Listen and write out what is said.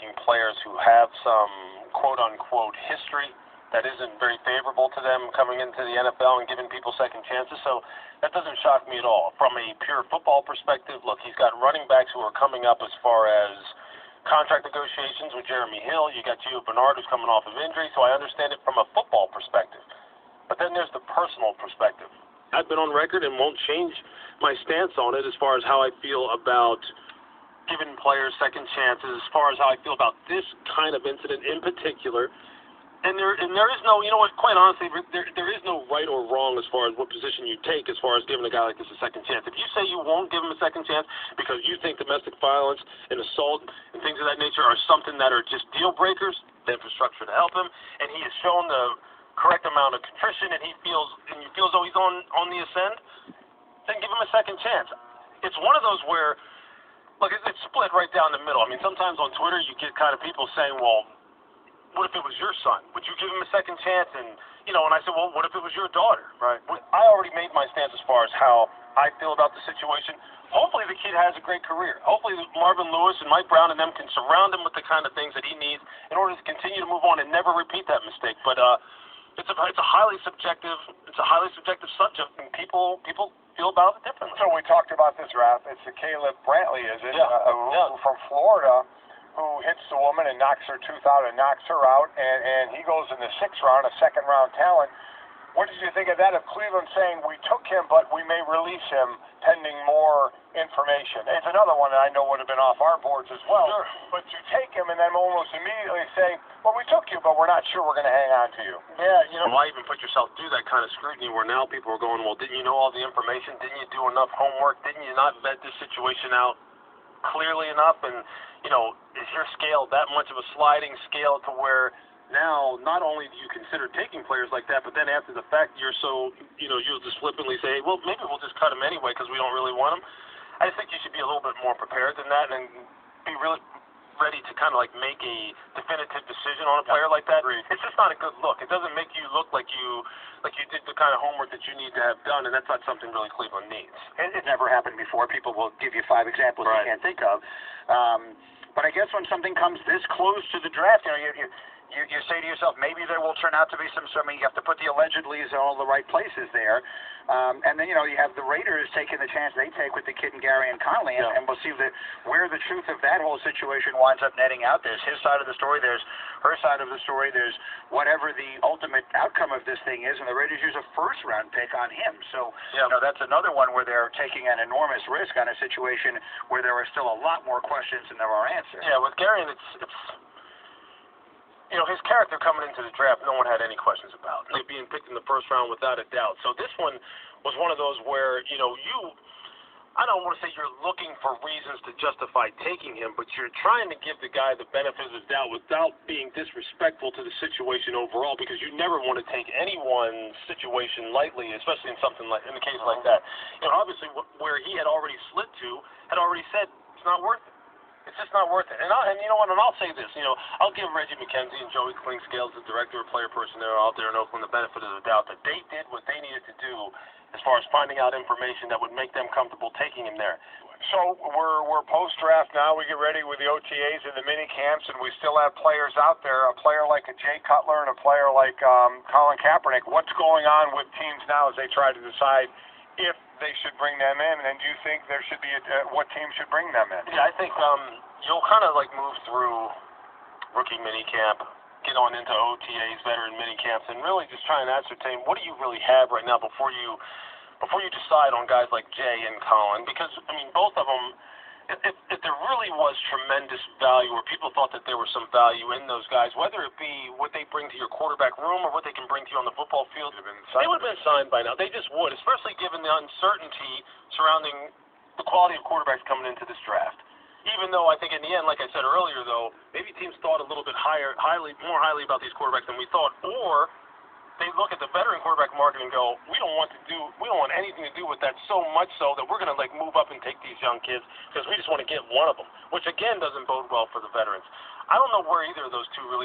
taking players who have some quote-unquote history that isn't very favorable to them coming into the NFL and giving people second chances. So that doesn't shock me at all. From a pure football perspective, look, he's got running backs who are coming up as far as contract negotiations with Jeremy Hill. You got Gio Bernard, who's coming off of injury, so I understand it from a football perspective. But then there's the personal perspective. I've been on record and won't change my stance on it as far as how I feel about giving players second chances, as far as how I feel about this kind of incident in particular. And there is no, you know what, quite honestly, there is no right or wrong as far as what position you take as far as giving a guy like this a second chance. If you say you won't give him a second chance because you think domestic violence and assault and things of that nature are something that are just deal breakers, the infrastructure to help him, and he has shown the correct amount of contrition and you feel as though he's on the ascend, then give him a second chance. It's one of those where, look, it's split right down the middle. I mean, sometimes on Twitter you get kind of people saying, well, what if it was your son? Would you give him a second chance? And, you know, and I said, well, what if it was your daughter? Right. I already made my stance as far as how I feel about the situation. Hopefully the kid has a great career. Hopefully Marvin Lewis and Mike Brown and them can surround him with the kind of things that he needs in order to continue to move on and never repeat that mistake. But it's a highly subjective subject, and people feel about it differently. So we talked about this, Raph. It's the Caleb Brantley, is it? Yeah. From Florida, who hits the woman and knocks her tooth out and knocks her out, and he goes in the 6th round, a second-round talent. What did you think of that, of Cleveland saying we took him, but we may release him pending more information? It's another one that I know would have been off our boards as well. Sure. But to take him and then almost immediately say, well, we took you, but we're not sure we're going to hang on to you. Yeah, you know, why even put yourself through that kind of scrutiny where now people are going, well, didn't you know all the information? Didn't you do enough homework? Didn't you not vet this situation out clearly enough? And, you know, is your scale that much of a sliding scale to where now not only do you consider taking players like that, but then after the fact you're so, you know, you'll just flippantly say, well, maybe we'll just cut him anyway because we don't really want him. I just think you should be a little bit more prepared than that and be really ready to kind of like make a definitive decision on a player like that. It's just not a good look. It doesn't make you look like you did the kind of homework that you need to have done, and that's not something really Cleveland needs. It never happened before. People will give you 5 examples Right. you can't think of. But I guess when something comes this close to the draft, you know, you say to yourself, maybe there will turn out to be some. I mean, you have to put the allegedlys in all the right places there. And then, you know, you have the Raiders taking the chance they take with the kid and Gary and Conley, and we'll see where the truth of that whole situation winds up netting out. There's his side of the story, there's her side of the story, there's whatever the ultimate outcome of this thing is, and the Raiders use a first-round pick on him. So, you know, that's another one where they're taking an enormous risk on a situation where there are still a lot more questions than there are answers. Yeah, with Gary, it's you know, his character coming into the draft, no one had any questions about. Like being picked in the first round without a doubt. So this one was one of those where, you know, I don't want to say you're looking for reasons to justify taking him, but you're trying to give the guy the benefit of the doubt without being disrespectful to the situation overall, because you never want to take anyone's situation lightly, especially in something like, in a case like that. You know, obviously where he had already slid to, had already said it's not worth it. It's just not worth it. And you know what, and I'll say this, you know, I'll give Reggie McKenzie and Joey Klingscales, the director of player personnel out there in Oakland, the benefit of the doubt that they did what they needed to do as far as finding out information that would make them comfortable taking him there. So we're post-draft now. We get ready with the OTAs and the mini camps, and we still have players out there, a player like a Jay Cutler and a player like Colin Kaepernick. What's going on with teams now as they try to decide if they should bring them in, and do you think there should be what team should bring them in? Yeah, I think you'll kind of like move through rookie minicamp, get on into OTAs, veteran minicamps, and really just try and ascertain what do you really have right now before you decide on guys like Jay and Colin, because I mean both of them. If there really was tremendous value, or people thought that there was some value in those guys, whether it be what they bring to your quarterback room or what they can bring to you on the football field, they would have been signed by now. They just would, especially given the uncertainty surrounding the quality of quarterbacks coming into this draft. Even though I think in the end, like I said earlier, though, maybe teams thought a little bit more highly about these quarterbacks than we thought, or they look at the veteran quarterback market and go, we don't want anything to do with that, so much so that we're going to like move up and take these young kids because we just want to get one of them, which again doesn't bode well for the veterans. I don't know where either of those two really